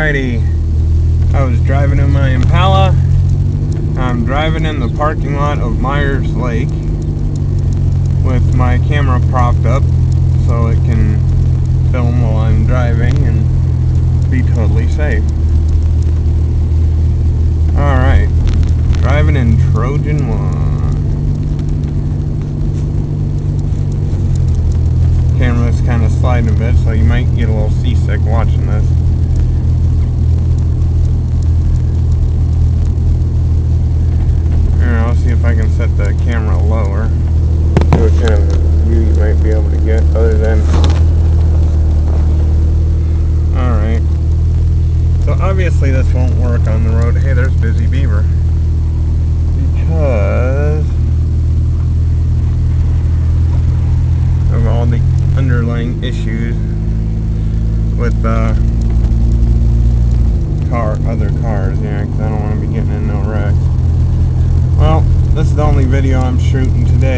Alrighty, I was driving in my Impala. I'm driving in the parking lot of Myers Lake with my camera propped up so it can film while I'm driving and be totally safe. Alright, driving in Trojan 1. Camera's kind of sliding a bit, so you might get a little seasick watching this. Here, I'll see if I can set the camera lower. See what kind of view you might be able to get other than... Alright. So obviously this won't work on the road. Hey, there's Busy Beaver. Because of all the underlying issues with other cars, yeah, because I don't want to be getting in no wrecks. Well, this is the only video I'm shooting today.